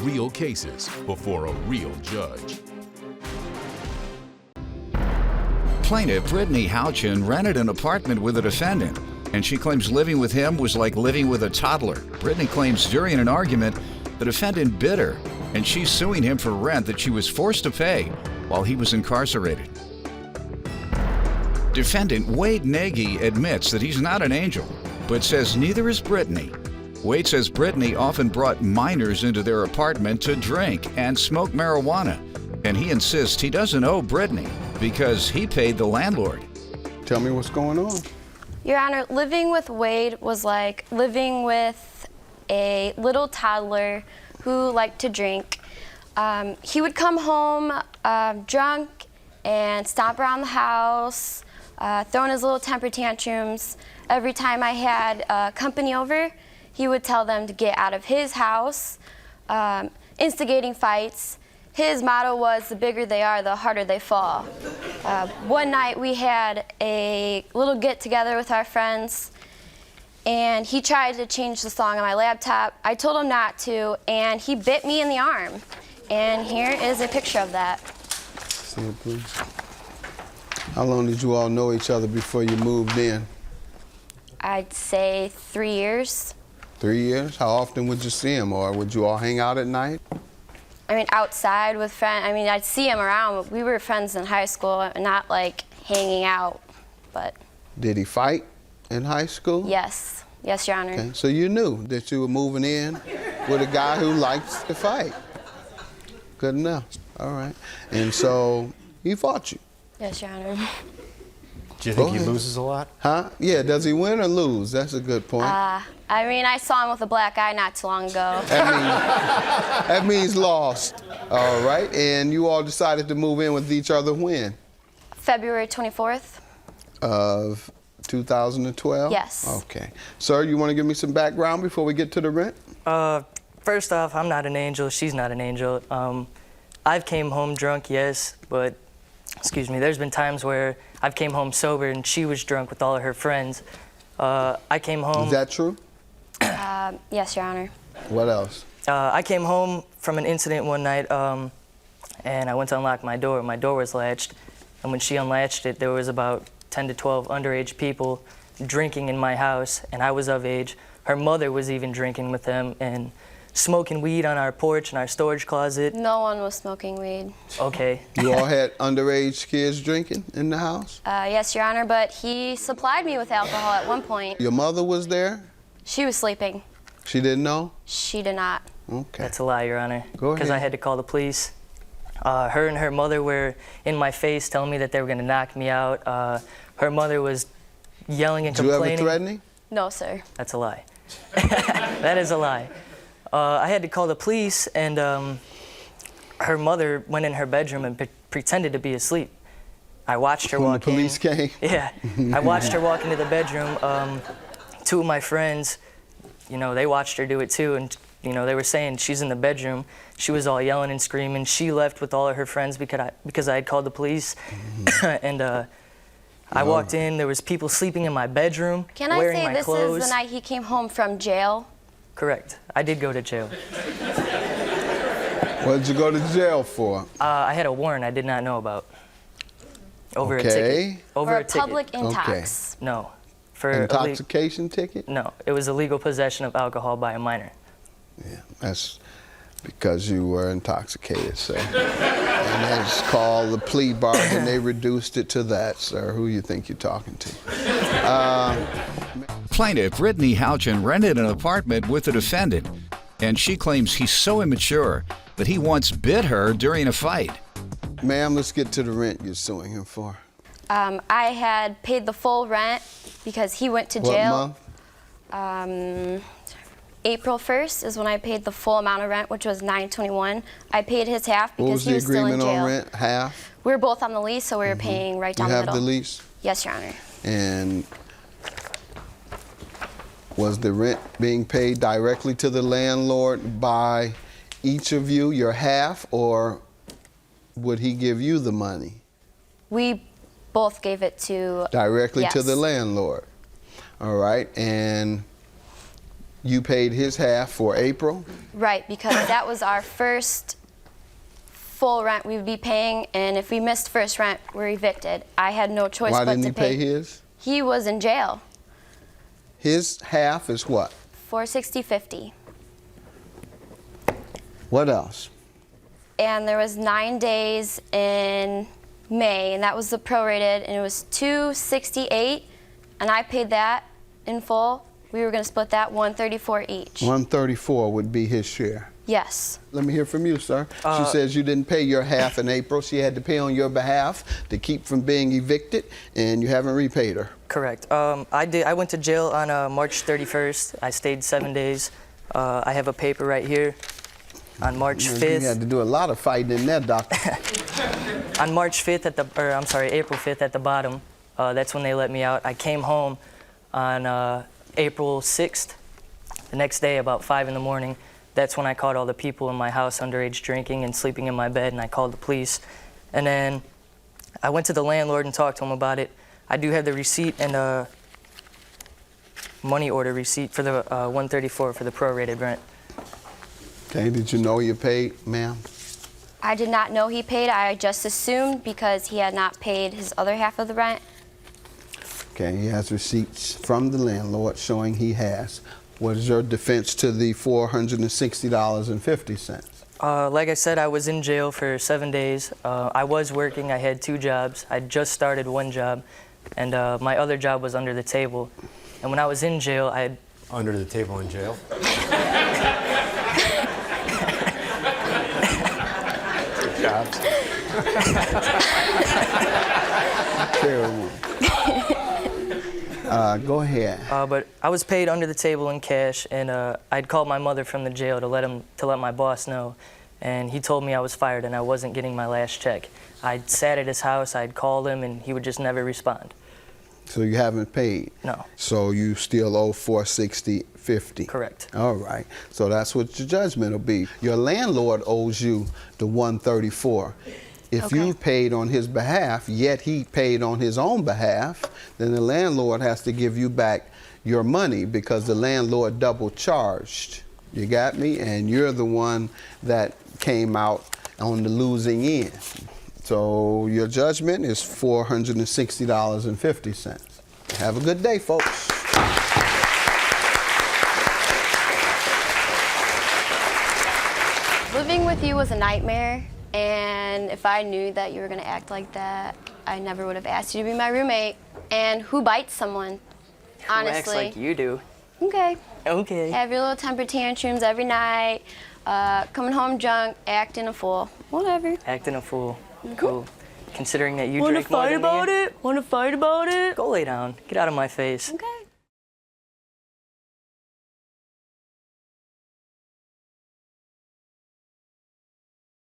real cases before a real judge. Plaintiff Brittany Houchin rented an apartment with a defendant, and she claims living with him was like living with a toddler. Brittany claims during an argument, the defendant bit her, and she's suing him for rent that she was forced to pay while he was incarcerated. Defendant Wade Nagy admits that he's not an angel, but says neither is Brittany. Wade says Brittany often brought minors into their apartment to drink and smoke marijuana, and he insists he doesn't owe Brittany because he paid the landlord. Tell me what's going on. Your Honor, living with Wade was like living with a little toddler who liked to drink. He would come home drunk and stomp around the house, throwing his little temper tantrums. Every time I had company over, he would tell them to get out of his house, instigating fights. His motto was, the bigger they are, the harder they fall. One night we had a little get-together with our friends, and he tried to change the song on my laptop. I told him not to, and he bit me in the arm. And here is a picture of that. See it, please. How long did you all know each other before you moved in? I'd say 3 years. 3 years? How often would you see him, or would you all hang out at night? I mean, outside with friends. I mean, I'd see him around, but we were friends in high school, not like hanging out, but. Did he fight in high school? Yes. Yes, Your Honor. Okay. So you knew that you were moving in with a guy who likes to fight. Good enough. All right. And so he fought you. Yes, Your Honor. Do you think he loses a lot? Huh? Yeah, does he win or lose? That's a good point. I mean, I saw him with a black eye not too long ago. That means lost. All right. And you all decided to move in with each other when? February 24th. Of 2012? Yes. Okay. Sir, you want to give me some background before we get to the rent? First off, I'm not an angel. She's not an angel. I've came home drunk, yes, but, excuse me, there's been times where I've came home sober and she was drunk with all of her friends. I came home... Is that true? Yes, Your Honor. What else? I came home from an incident one night, and I went to unlock my door. My door was latched, and when she unlatched it, there was about 10 to 12 underage people drinking in my house, and I was of age. Her mother was even drinking with them and smoking weed on our porch and our storage closet. No one was smoking weed. Okay. You all had underage kids drinking in the house? Yes, Your Honor, but he supplied me with alcohol at one point. Your mother was there? She was sleeping. She didn't know? She did not. Okay. That's a lie, Your Honor. Go ahead. Because I had to call the police. Her and her mother were in my face telling me that they were going to knock me out. Her mother was yelling and complaining. Did you ever threaten him? No, sir. That's a lie. That is a lie. I had to call the police, and her mother went in her bedroom and pretended to be asleep. I watched her walk in. When the police came? Yeah. I watched her walk into the bedroom. Two of my friends, you know, they watched her do it too, and you know, they were saying she's in the bedroom. She was all yelling and screaming. She left with all of her friends because I had called the police. And I walked in. There was people sleeping in my bedroom, Can I wearing say my this clothes. is the night he came home from jail? Correct. I did go to jail. What did you go to jail for? I had a warrant I did not know about. Over a Okay. ticket. Over For a a public ticket. intox. No. For Intoxication ticket? No. It was illegal possession of alcohol by a minor. Yeah, that's because you were intoxicated, sir. And that's called the plea bargain. They reduced it to that, sir. Who you think you're talking to? Plaintiff Brittany Houchin rented an apartment with the defendant, and she claims he's so immature that he once bit her during a fight. Ma'am, let's get to the rent you're suing him for. I had paid the full rent because he went to jail. What month? April 1st is when I paid the full amount of rent, which was $921. I paid his half because he was still in jail. What was the agreement on rent? Half? We were both on the lease, so we were paying right down the middle. You have the lease? Yes, Your Honor. And was the rent being paid directly to the landlord by each of you, your half, or would he give you the money? We both gave it to... Directly to Yes. the landlord. All right, and You paid his half for April? Right, because that was our first full rent we would be paying, and if we missed first rent, we're evicted. I had no choice Why but didn't to he pay his? He was in jail. His half is what? $460.50. What else? And there was 9 days in May, and that was the prorated, and it was $268, and I paid that in full. We were going to split that $134 each. $134 would be his share. Yes. Let me hear from you, sir. She says you didn't pay your half in April. She had to pay on your behalf to keep from being evicted, and you haven't repaid her. Correct. I went to jail on March 31st. I stayed 7 days. I have a paper right here. On March 5th. You had to do a lot of fighting in there, doctor. On March 5th April 5th at the bottom, that's when they let me out. I came home on April 6th. The next day, about 5 in the morning, that's when I caught all the people in my house underage drinking and sleeping in my bed, and I called the police. And then I went to the landlord and talked to him about it. I do have the receipt and a money order receipt for the $134 for the prorated rent. Okay, did you know you paid, ma'am? I did not know he paid. I just assumed because he had not paid his other half of the rent. Okay, he has receipts from the landlord showing he has. What is your defense to the $460.50? Like I said, I was in jail for 7 days. I was working. I had 2 jobs. I just started one job, and my other job was under the table. And when I was in jail, I had... Under the table in jail? Jobs. Terrible. Go ahead. But I was paid under the table in cash, and I'd called my mother from the jail to let my boss know, and he told me I was fired and I wasn't getting my last check. I'd sat at his house, I'd called him, and he would just never respond. So you haven't paid? No. So you still owe $460.50? Correct. All right. So that's what your judgment will be. Your landlord owes you the $134. If you paid on his behalf, yet he paid on his own behalf, then the landlord has to give you back your money because the landlord double charged. You got me? And you're the one that came out on the losing end. So your judgment is $460.50. Have a good day, folks. Living with you was a nightmare, and if I knew that you were going to act like that, I never would have asked you to be my roommate. And who bites someone, honestly? Who acts like you do? Okay. Okay. Have your little temper tantrums every night, coming home drunk, acting a fool, whatever. Acting a fool. Cool. Considering that you drink more than me. Want to fight about it? Go lay down. Get out of my face. Okay.